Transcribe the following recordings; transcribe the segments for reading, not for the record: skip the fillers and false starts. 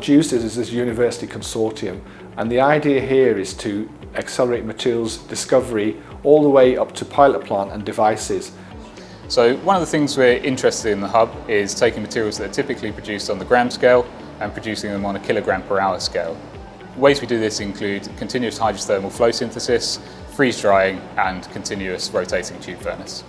JUICE is this university consortium, and the idea here is to accelerate materials discovery all the way up to pilot plant and devices. So one of the things we're interested in the hub is taking materials that are typically produced on the gram scale and producing them on a kilogram per hour scale. Ways we do this include continuous hydrothermal flow synthesis, freeze drying and continuous rotating tube furnace.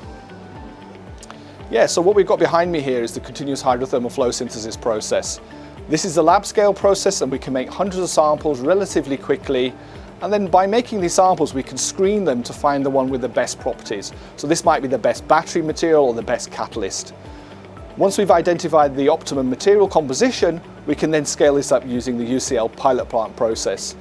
Yeah, so what we've got behind me here is the continuous hydrothermal flow synthesis process. This is a lab scale process and we can make hundreds of samples relatively quickly, and then by making these samples we can screen them to find the one with the best properties. So this might be the best battery material or the best catalyst. Once we've identified the optimum material composition, we can then scale this up using the UCL pilot plant process.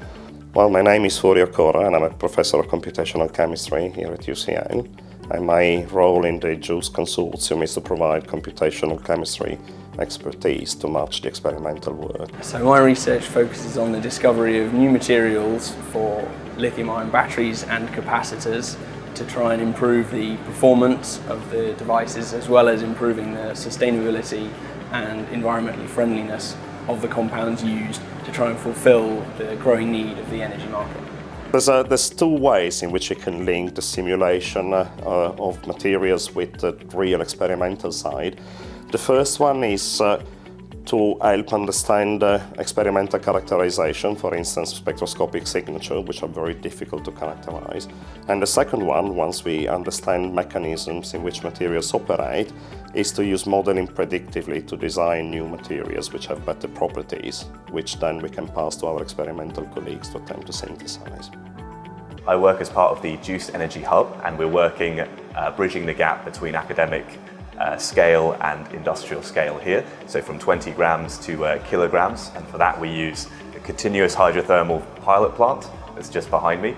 Well, my name is Furio Cora and I'm a professor of computational chemistry here at UCL. And my role in the JUICE consortium is to provide computational chemistry expertise to match the experimental work. So my research focuses on the discovery of new materials for lithium-ion batteries and capacitors to try and improve the performance of the devices as well as improving the sustainability and environmental friendliness of the compounds used to try and fulfill the growing need of the energy market. There's two ways in which you can link the simulation of materials with the real experimental side. The first one is to help understand experimental characterization, for instance spectroscopic signature, which are very difficult to characterize. And the second one, once we understand mechanisms in which materials operate, is to use modeling predictively to design new materials which have better properties, which then we can pass to our experimental colleagues to attempt to synthesize. I work as part of the JUICE Energy Hub, and we're working bridging the gap between academic scale and industrial scale here, so from 20 grams to kilograms, and for that we use a continuous hydrothermal pilot plant that's just behind me,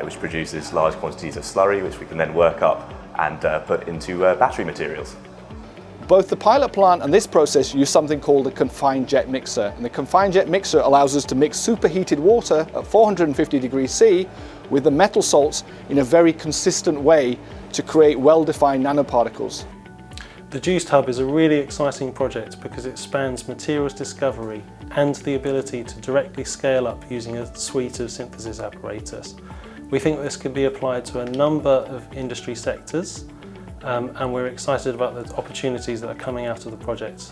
which produces large quantities of slurry which we can then work up and put into battery materials. Both the pilot plant and this process use something called a confined jet mixer, and the confined jet mixer allows us to mix superheated water at 450 degrees C with the metal salts in a very consistent way to create well-defined nanoparticles. The JUICE Hub is a really exciting project because it spans materials discovery and the ability to directly scale up using a suite of synthesis apparatus. We think this could be applied to a number of industry sectors, and we're excited about the opportunities that are coming out of the project.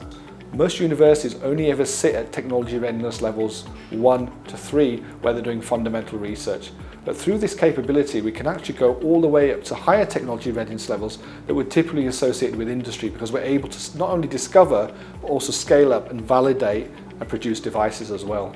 Most universities only ever sit at technology readiness levels 1 to 3 where they're doing fundamental research. But through this capability we can actually go all the way up to higher technology readiness levels that we're typically associated with industry, because we're able to not only discover but also scale up and validate and produce devices as well.